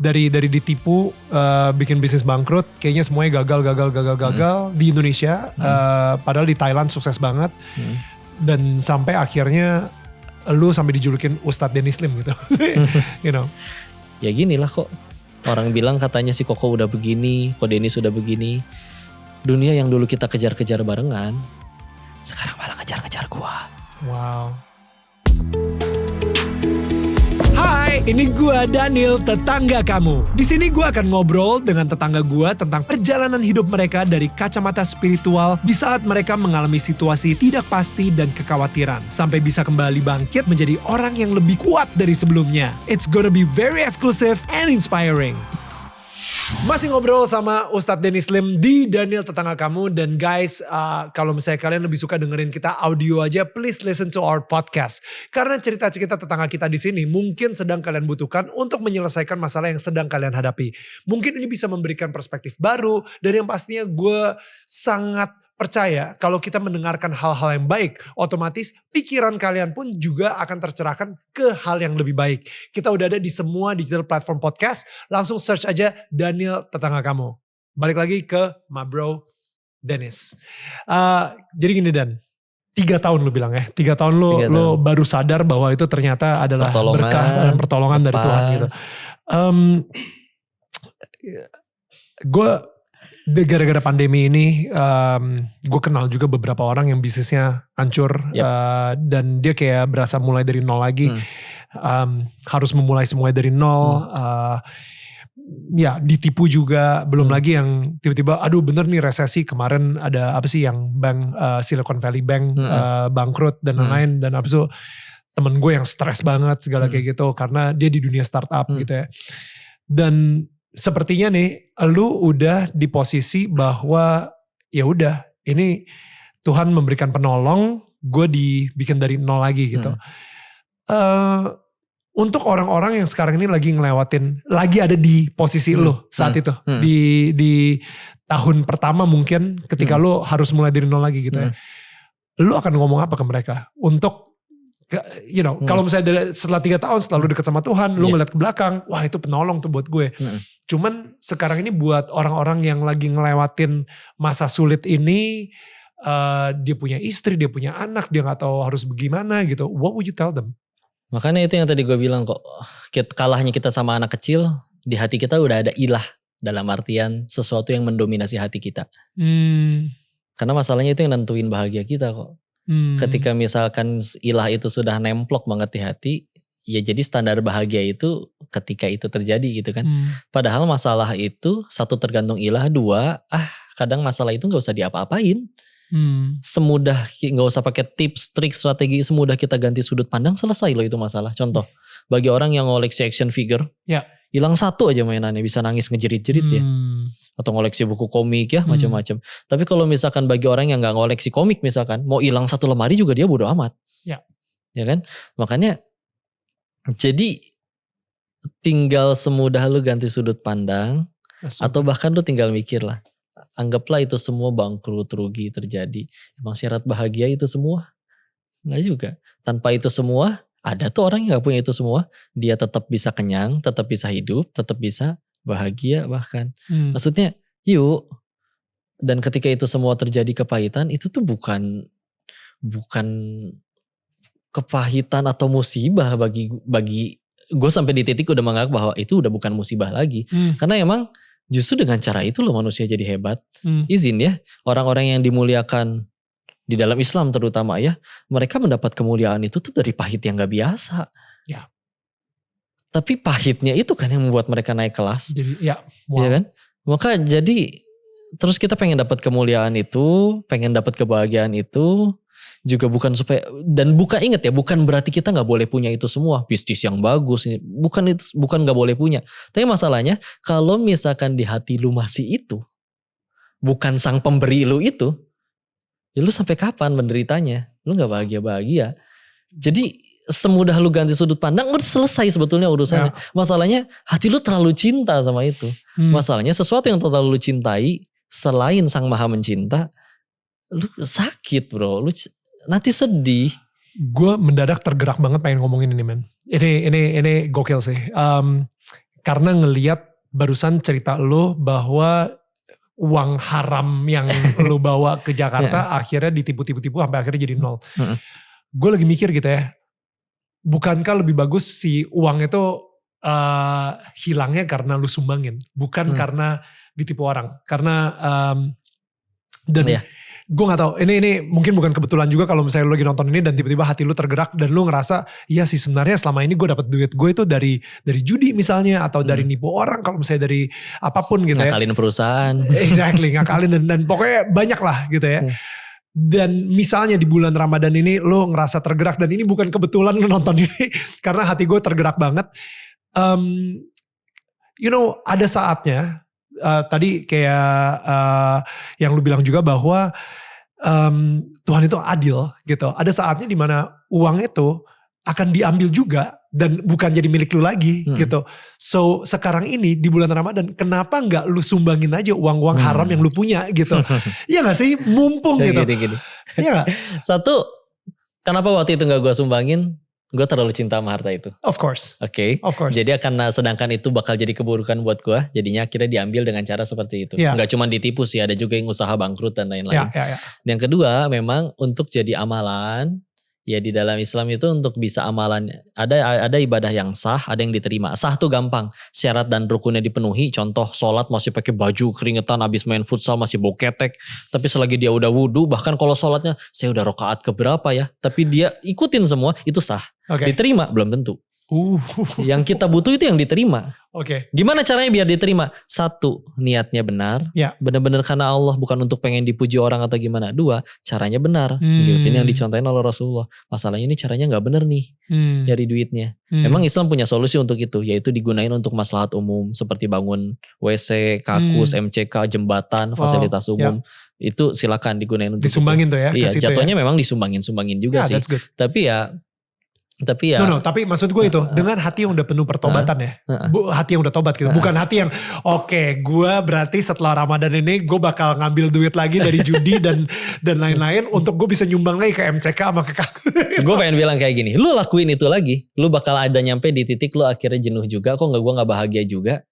dari ditipu, bikin bisnis bangkrut, kayaknya semuanya gagal di Indonesia, padahal di Thailand sukses banget, dan sampai akhirnya lu sampai dijulukin Ustadz Dennis Lim gitu, you know. Ya gini lah kok, orang bilang katanya si Koko udah begini, kok Dennis udah begini. Dunia yang dulu kita kejar-kejar barengan, sekarang malah kejar-kejar gua. Wow. Hai, ini gua Daniel, tetangga kamu. Di sini gua akan ngobrol dengan tetangga gua tentang perjalanan hidup mereka dari kacamata spiritual di saat mereka mengalami situasi tidak pasti dan kekhawatiran, sampai bisa kembali bangkit menjadi orang yang lebih kuat dari sebelumnya. It's gonna be very exclusive and inspiring. Masih ngobrol sama Ustadz Dennis Lim di Daniel Tetangga Kamu. Dan guys, kalau misalnya kalian lebih suka dengerin kita audio aja, please listen to our podcast. Karena cerita-cerita tetangga kita di sini mungkin sedang kalian butuhkan untuk menyelesaikan masalah yang sedang kalian hadapi. Mungkin ini bisa memberikan perspektif baru, dan yang pastinya gue sangat percaya kalau kita mendengarkan hal-hal yang baik, otomatis pikiran kalian pun juga akan tercerahkan ke hal yang lebih baik. Kita udah ada di semua digital platform podcast, langsung search aja Daniel Tetangga Kamu. Balik lagi ke my bro Dennis. Jadi gini Dan, 3 tahun lu bilang ya, 3 tahun lu baru sadar bahwa itu ternyata adalah berkah dan pertolongan dari Tuhan gitu. Gue gara-gara pandemi ini, gue kenal juga beberapa orang yang bisnisnya hancur, dan dia kayak berasa mulai dari nol lagi, harus memulai semuanya dari nol, ya ditipu juga, belum lagi yang tiba-tiba, aduh bener nih resesi kemarin ada apa sih yang bank Silicon Valley Bank bangkrut dan lain-lain, dan abis itu temen gue yang stres banget segala kayak gitu karena dia di dunia startup gitu ya, dan sepertinya nih, lu udah di posisi bahwa ya udah, ini Tuhan memberikan penolong, gue dibikin dari nol lagi gitu. Untuk orang-orang yang sekarang ini lagi ngelewatin, lagi ada di posisi lu saat itu, di tahun pertama mungkin, ketika lu harus mulai dari nol lagi gitu ya, lu akan ngomong apa ke mereka untuk, you know, kalau misalnya setelah 3 tahun setelah lu deket sama Tuhan, lu ngeliat ke belakang, wah itu penolong tuh buat gue. Cuman sekarang ini buat orang-orang yang lagi ngelewatin masa sulit ini, dia punya istri, dia punya anak, dia gak tahu harus bagaimana gitu, what would you tell them? Makanya itu yang tadi gue bilang kok, kalahnya kita sama anak kecil, di hati kita udah ada ilah, dalam artian sesuatu yang mendominasi hati kita. Karena masalahnya itu yang nentuin bahagia kita kok. Ketika misalkan ilah itu sudah nemplok banget di hati, ya jadi standar bahagia itu ketika itu terjadi gitu kan. Padahal masalah itu 1 tergantung ilah, 2 kadang masalah itu gak usah diapa-apain. Semudah, gak usah pakai tips, trik, strategi, semudah kita ganti sudut pandang selesai loh itu masalah. Contoh, bagi orang yang ngoleksi action figure, hilang 1 aja mainannya bisa nangis ngejerit-jerit ya. Atau ngoleksi buku komik ya macam-macam. Tapi kalau misalkan bagi orang yang gak ngoleksi komik misalkan, mau hilang 1 lemari juga dia bodo amat. Ya kan? Makanya jadi tinggal semudah lu ganti sudut pandang, atau bahkan lu tinggal mikir lah, anggaplah itu semua bangkrut, rugi terjadi. Emang syarat bahagia itu semua? Enggak juga. Tanpa itu semua, ada tuh orang yang gak punya itu semua, dia tetap bisa kenyang, tetap bisa hidup, tetap bisa bahagia bahkan. Maksudnya yuk, dan ketika itu semua terjadi kepahitan, itu tuh bukan kepahitan atau musibah bagi gue, sampai di titik udah menganggap bahwa itu udah bukan musibah lagi. Karena emang justru dengan cara itu loh manusia jadi hebat. Izin ya, orang-orang yang dimuliakan di dalam Islam terutama ya, mereka mendapat kemuliaan itu tuh dari pahit yang gak biasa. Tapi pahitnya itu kan yang membuat mereka naik kelas. Jadi ya kan? Maka jadi terus kita pengen dapat kemuliaan itu, pengen dapat kebahagiaan itu, juga bukan supaya, dan bukan, ingat ya, bukan berarti kita nggak boleh punya itu semua, bisnis yang bagus, bukan nggak boleh punya. Tapi masalahnya kalau misalkan di hati lu masih itu, bukan sang pemberi lu itu, ya lu sampai kapan menderitanya? Lu nggak bahagia. Jadi semudah lu ganti sudut pandang, udah selesai sebetulnya urusannya. Masalahnya hati lu terlalu cinta sama itu. Masalahnya sesuatu yang terlalu lu cintai, selain sang maha mencinta, lu sakit bro, lu nanti sedih. Gue mendadak tergerak banget pengen ngomongin ini men. Ini gokil sih. karena ngelihat barusan cerita lo bahwa uang haram yang lo bawa ke Jakarta akhirnya ditipu-tipu sampai akhirnya jadi nol. Gue lagi mikir gitu ya, bukankah lebih bagus si uang itu hilangnya karena lu sumbangin, bukan karena ditipu orang. Karena dan gue gak tahu, ini mungkin bukan kebetulan juga kalau misalnya lu lagi nonton ini dan tiba-tiba hati lu tergerak dan lu ngerasa, iya sih sebenarnya selama ini gue dapet duit gue itu dari judi misalnya, atau dari nipu orang, kalau misalnya dari apapun gitu ngakalin perusahaan. Exactly, ngakalin dan pokoknya banyak lah gitu ya. Dan misalnya di bulan Ramadan ini lo ngerasa tergerak, dan ini bukan kebetulan lo nonton ini karena hati gue tergerak banget. Ada saatnya tadi kayak yang lu bilang juga bahwa Tuhan itu adil gitu. Ada saatnya dimana uang itu akan diambil juga dan bukan jadi milik lu lagi gitu. So sekarang ini di bulan Ramadan, kenapa nggak lu sumbangin aja uang-uang haram yang lu punya gitu? Iya gak sih? Mumpung gitu. Gini. Iya gak? Satu, kenapa waktu itu gak gue sumbangin? Gue terlalu cinta sama harta itu. Of course. Oke. Of course. Jadi sedangkan itu bakal jadi keburukan buat gue, jadinya akhirnya diambil dengan cara seperti itu. Gak cuma ditipu sih, ada juga yang usaha bangkrut dan lain-lain. Yang kedua, memang untuk jadi amalan, ya di dalam Islam itu untuk bisa amalan, ada ibadah yang sah, ada yang diterima. Sah tuh gampang, syarat dan rukunnya dipenuhi. Contoh sholat masih pakai baju keringetan, habis main futsal masih bau ketek. Tapi selagi dia udah wudu, bahkan kalau sholatnya saya udah rakaat keberapa ya, tapi dia ikutin semua, itu sah. Diterima belum tentu. Yang kita butuh itu yang diterima. Gimana caranya biar diterima? Satu, niatnya benar. Benar-benar karena Allah, bukan untuk pengen dipuji orang atau gimana. Dua, caranya benar. Gitu. Ini yang dicontohin oleh Rasulullah. Masalahnya ini caranya gak benar nih dari duitnya. Memang Islam punya solusi untuk itu, yaitu digunain untuk maslahat umum seperti bangun WC, kakus, MCK, jembatan, fasilitas umum. Itu silakan digunain untuk disumbangin itu. Tuh ya. Iya, jatuhnya memang disumbangin juga sih. Tapi tapi maksud gue itu dengan hati yang udah penuh pertobatan ya, hati yang udah tobat gitu, bukan hati yang gue berarti setelah Ramadan ini gue bakal ngambil duit lagi dari judi dan lain-lain untuk gue bisa nyumbang lagi ke MCK sama ke kaku. Gue pengen bilang kayak gini, lu lakuin itu lagi, lu bakal ada nyampe di titik lu akhirnya jenuh juga, kok gue gak bahagia juga,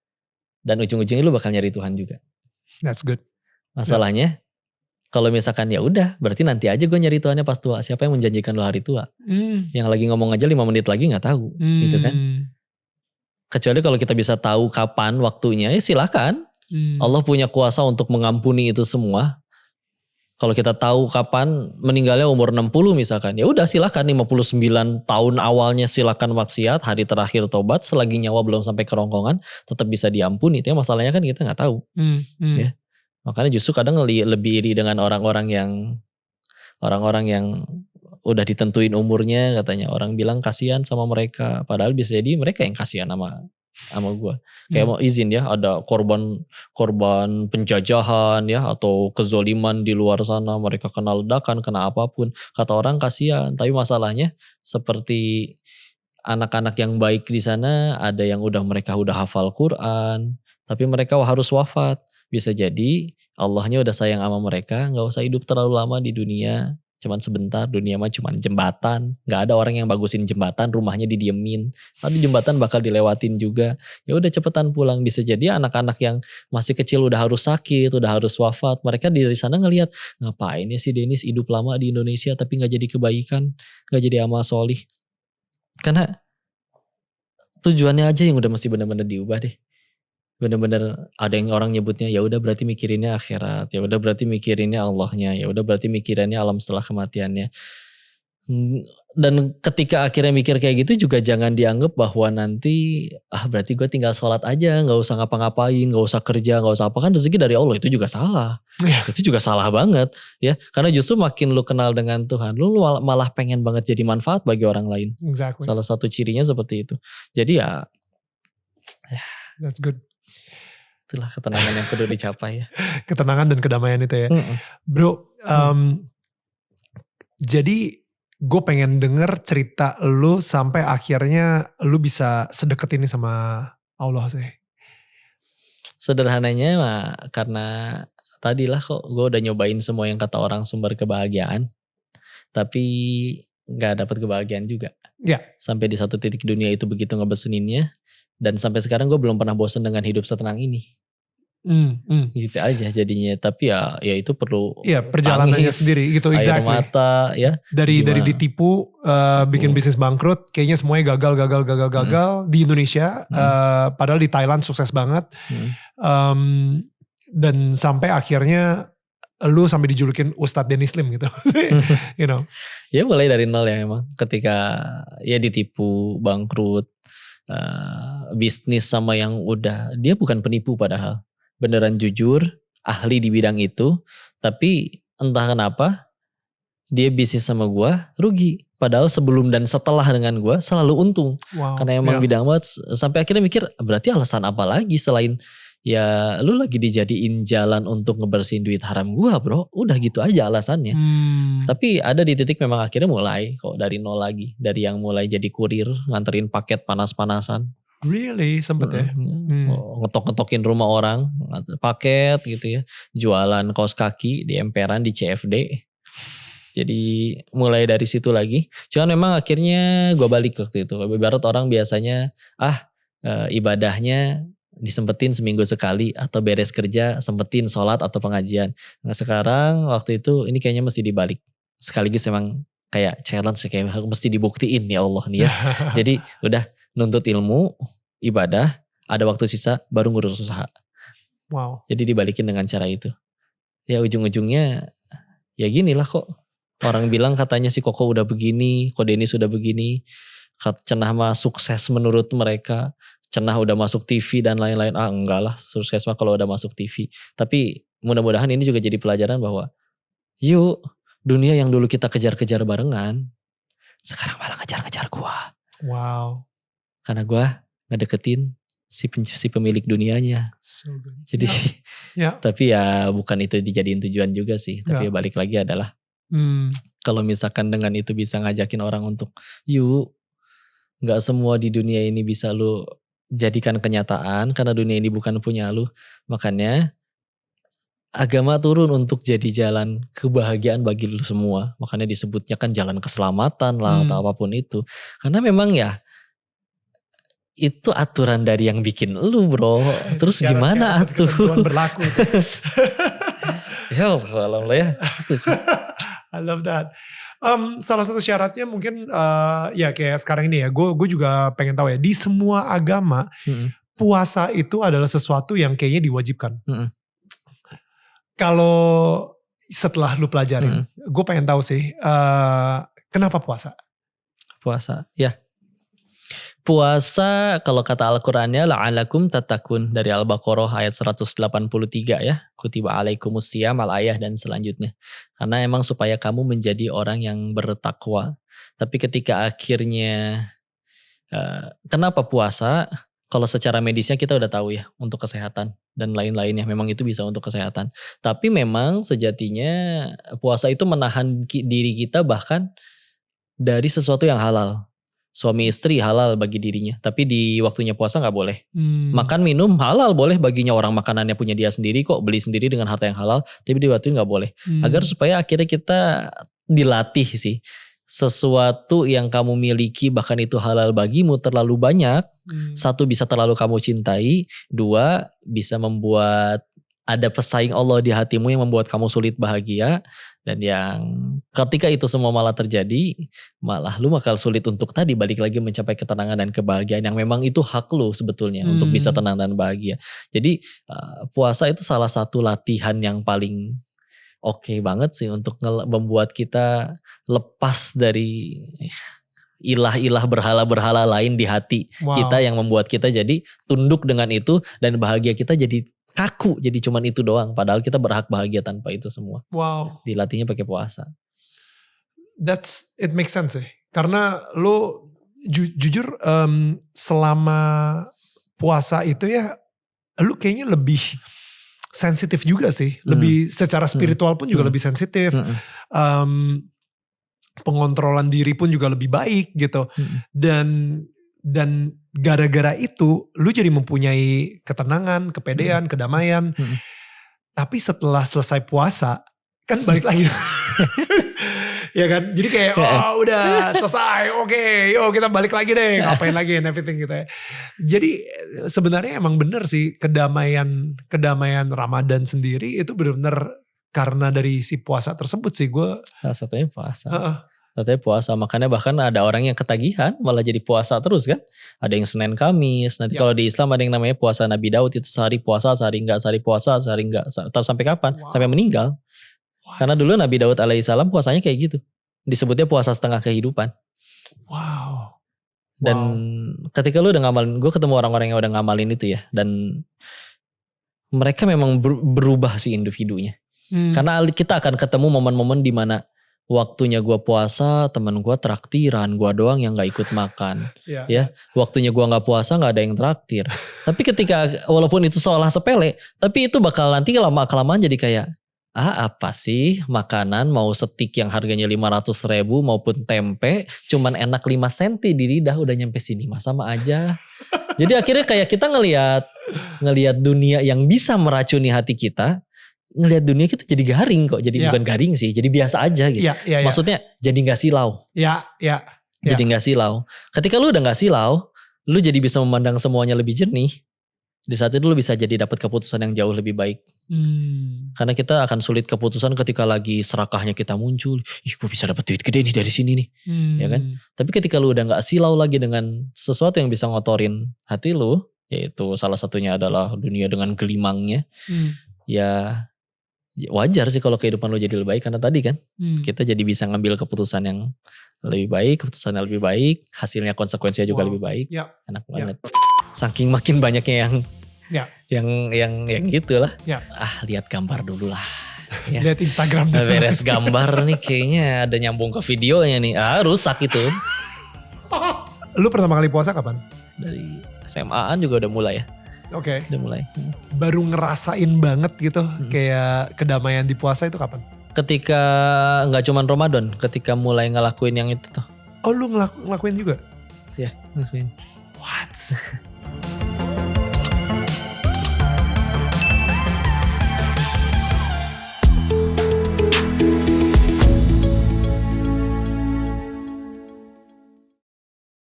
dan ujung-ujungnya lu bakal nyari Tuhan juga. That's good. Masalahnya kalau misalkan ya udah, berarti nanti aja gue nyari Tuhannya pas tua. Siapa yang menjanjikan lo hari tua? Yang lagi ngomong aja 5 menit lagi gak tahu, gitu kan? Kecuali kalau kita bisa tahu kapan waktunya, ya silakan. Allah punya kuasa untuk mengampuni itu semua. Kalau kita tahu kapan meninggalnya umur 60 misalkan, ya udah silakan 59 tahun awalnya silakan maksiat, hari terakhir tobat, selagi nyawa belum sampai kerongkongan, tetap bisa diampuni. Itu masalahnya kan kita gak tahu. Ya. Makanya justru kadang lebih iri dengan orang-orang yang udah ditentuin umurnya, katanya orang bilang kasihan sama mereka, padahal bisa jadi mereka yang kasihan sama gue. Kayak mau izin ya, ada korban penjajahan ya, atau kezoliman di luar sana, mereka kena ledakan, kena apapun, kata orang kasihan. Tapi masalahnya seperti anak-anak yang baik di sana, ada yang mereka udah hafal Quran, tapi mereka harus wafat. Bisa jadi Allahnya udah sayang sama mereka, gak usah hidup terlalu lama di dunia, cuman sebentar, dunia mah cuman jembatan, gak ada orang yang bagusin jembatan, rumahnya didiemin, tapi jembatan bakal dilewatin juga, ya udah cepetan pulang. Bisa jadi anak-anak yang masih kecil udah harus sakit, udah harus wafat, mereka dari sana ngelihat, ngapain ya si Dennis hidup lama di Indonesia tapi gak jadi kebaikan, gak jadi amal solih, karena tujuannya aja yang udah mesti benar-benar diubah deh. Bener-bener ada yang orang nyebutnya ya udah berarti mikirinnya akhirat, ya udah berarti mikirinnya Allahnya, ya udah berarti mikirinnya alam setelah kematiannya. Dan ketika akhirnya mikir kayak gitu juga jangan dianggap bahwa nanti berarti gue tinggal sholat aja, nggak usah ngapa-ngapain, nggak usah kerja, nggak usah apa, kan rezeki dari Allah. Itu juga salah. Itu juga salah banget ya, karena justru makin lu kenal dengan Tuhan, lu malah pengen banget jadi manfaat bagi orang lain. Exactly. Salah satu cirinya seperti itu. Jadi ya that's good. Itulah ketenangan yang perlu dicapai ya. Ketenangan dan kedamaian itu ya. Bro, jadi gue pengen denger cerita lu sampai akhirnya lu bisa sedekat ini sama Allah sih. Sederhananya karena tadilah kok gue udah nyobain semua yang kata orang sumber kebahagiaan, tapi gak dapet kebahagiaan juga. Sampai di satu titik dunia itu begitu ngebeseninnya, Dan sampai sekarang gue belum pernah bosan dengan hidup setenang ini. Gitu aja jadinya. Tapi ya itu perlu perjalanannya tangis, sendiri gitu, air exactly. mata ya. Dari ditipu, bikin bisnis bangkrut, kayaknya semuanya gagal di Indonesia. Padahal di Thailand sukses banget. Dan sampai akhirnya lu sampai dijulukin Ustadz Denny Slim gitu. You know. Ya mulai dari nol ya emang. Ketika ya ditipu, bangkrut, bisnis sama yang udah, dia bukan penipu padahal. Beneran jujur, ahli di bidang itu, tapi entah kenapa dia bisnis sama gua rugi. Padahal sebelum dan setelah dengan gua selalu untung. Wow, karena emang bidang banget. Sampai akhirnya mikir, berarti alasan apa lagi selain ya lu lagi dijadiin jalan untuk ngebersihin duit haram gua bro. Udah gitu aja alasannya. Tapi ada di titik memang akhirnya mulai kok dari nol lagi. Dari yang mulai jadi kurir, nganterin paket panas-panasan. Really? Sempet ya? Ngetok-ngetokin rumah orang, paket gitu ya. Jualan kaos kaki di emperan, di CFD. Jadi mulai dari situ lagi. Cuman memang akhirnya gue balik waktu itu. Ibarat orang biasanya, ibadahnya disempetin seminggu sekali. Atau beres kerja, sempetin sholat atau pengajian. Nah sekarang waktu itu ini kayaknya mesti dibalik. Sekaligus emang kayak challenge, kayak mesti dibuktiin ya Allah nih ya. Jadi udah nuntut ilmu, ibadah, ada waktu sisa baru ngurus usaha. Wow. Jadi dibalikin dengan cara itu. Ya ujung-ujungnya ya gini lah kok. Orang bilang katanya si Koko udah begini, Ko Denny sudah begini. Cenah mah sukses menurut mereka. Cenah udah masuk TV dan lain-lain. Enggak lah, sukses mah kalau udah masuk TV. Tapi mudah-mudahan ini juga jadi pelajaran bahwa yuk, dunia yang dulu kita kejar-kejar barengan, sekarang malah kejar-kejar gua. Wow. Karena gue ngedeketin si pemilik dunianya. So good. Jadi, tapi ya bukan itu dijadiin tujuan juga sih. Tapi balik lagi adalah, kalau misalkan dengan itu bisa ngajakin orang untuk, yuk, gak semua di dunia ini bisa lu jadikan kenyataan. Karena dunia ini bukan punya lu. Makanya, agama turun untuk jadi jalan kebahagiaan bagi lu semua. Makanya disebutnya kan jalan keselamatan lah atau apapun itu. Karena memang ya, itu aturan dari yang bikin lu bro. Terus gimana atuh? Berlaku. Ya kalau ya. I love that. Salah satu syaratnya mungkin ya kayak sekarang ini ya. Gue juga pengen tahu ya. Di semua agama puasa itu adalah sesuatu yang kayaknya diwajibkan. Kalau setelah lu pelajarin, gue pengen tahu sih kenapa puasa? Puasa, ya. Puasa kalau kata Al-Qur'annya la'alakum tattaqun dari Al-Baqarah ayat 183 ya. Kutiba alaikumusiyam al-ayah dan selanjutnya. Karena emang supaya kamu menjadi orang yang bertakwa. Tapi ketika akhirnya kenapa puasa? Kalau secara medisnya kita udah tahu ya untuk kesehatan dan lain-lainnya. Memang itu bisa untuk kesehatan. Tapi memang sejatinya puasa itu menahan diri kita bahkan dari sesuatu yang halal. Suami istri halal bagi dirinya, tapi di waktunya puasa gak boleh. Makan minum halal boleh baginya, orang makanannya punya dia sendiri kok, beli sendiri dengan harta yang halal, tapi di waktu itu gak boleh. Agar supaya akhirnya kita dilatih sih. Sesuatu yang kamu miliki bahkan itu halal bagimu terlalu banyak. Satu, bisa terlalu kamu cintai. Dua, bisa membuat ada pesaing Allah di hatimu yang membuat kamu sulit bahagia. Dan yang ketika itu semua malah terjadi, malah lu bakal sulit untuk tadi balik lagi mencapai ketenangan dan kebahagiaan yang memang itu hak lu sebetulnya untuk bisa tenang dan bahagia. Jadi puasa itu salah satu latihan yang paling oke banget sih untuk membuat kita lepas dari ilah-ilah berhala-berhala lain di hati kita yang membuat kita jadi tunduk dengan itu dan bahagia kita jadi kaku, jadi cuman itu doang. Padahal kita berhak bahagia tanpa itu semua. Wow. Dilatihnya pakai puasa. It makes sense sih. Karena lo jujur selama puasa itu ya, lo kayaknya lebih sensitif juga sih. Lebih secara spiritual pun juga lebih sensitif. Pengontrolan diri pun juga lebih baik gitu. Dan gara-gara itu lu jadi mempunyai ketenangan, kepedean, kedamaian. Tapi setelah selesai puasa kan balik lagi. Ya kan? Jadi kayak udah selesai. Oke, yuk kita balik lagi deh. Ngapain lagi and everything gitu ya. Jadi sebenarnya emang bener sih kedamaian Ramadan sendiri itu benar-benar karena dari si puasa tersebut sih gue. Salah satunya puasa. Satunya puasa, makanya bahkan ada orang yang ketagihan malah jadi puasa terus kan. Ada yang Senin Kamis. Nanti kalau di Islam ada yang namanya puasa Nabi Daud, itu sehari puasa, sehari enggak, sehari puasa, sehari enggak. Terus sampai kapan? Sampai meninggal. Karena dulu Nabi Daud alaihissalam puasanya kayak gitu. Disebutnya puasa setengah kehidupan. Wow. Dan ketika lu udah ngamalin, gue ketemu orang-orang yang udah ngamalin itu ya. Dan mereka memang berubah sih individunya. Karena kita akan ketemu momen-momen di mana waktunya gue puasa, temen gue traktiran, gue doang yang gak ikut makan. Ya, waktunya gue gak puasa gak ada yang traktir. Tapi ketika, walaupun itu seolah sepele, tapi itu bakal nanti lama-kelamaan jadi kayak, apa sih makanan mau stik yang harganya 500.000 maupun tempe cuman enak 5 cm di lidah udah nyampe sini mah sama aja. Jadi akhirnya kayak kita ngelihat dunia yang bisa meracuni hati kita, ngelihat dunia kita jadi garing kok. Jadi bukan garing sih, jadi biasa aja gitu. Maksudnya jadi gak silau. Jadi gak silau. Ketika lu udah gak silau, lu jadi bisa memandang semuanya lebih jernih. Di saat itu lu bisa jadi dapat keputusan yang jauh lebih baik. Karena kita akan sulit keputusan ketika lagi serakahnya kita muncul. Ih, gue bisa dapat duit gede nih dari sini nih. Ya kan? Tapi ketika lu udah gak silau lagi dengan sesuatu yang bisa ngotorin hati lu, yaitu salah satunya adalah dunia dengan gelimangnya. Ya wajar sih kalau kehidupan lu jadi lebih baik. Karena tadi kan kita jadi bisa ngambil keputusan yang lebih baik, keputusan yang lebih baik, hasilnya konsekuensinya juga lebih baik. Enak banget. Saking makin banyaknya yang gitulah. Lihat gambar dulu lah. Lihat Instagram. Beres gambar nih kayaknya ada nyambung ke videonya nih. Rusak itu. Lu pertama kali puasa kapan? Dari SMA-an juga udah mulai ya. Oke. Udah mulai. Baru ngerasain banget gitu kayak kedamaian di puasa itu kapan? Ketika gak cuman Ramadan, ketika mulai ngelakuin yang itu tuh. Oh lu ngelakuin juga? Iya, ngelakuin. What?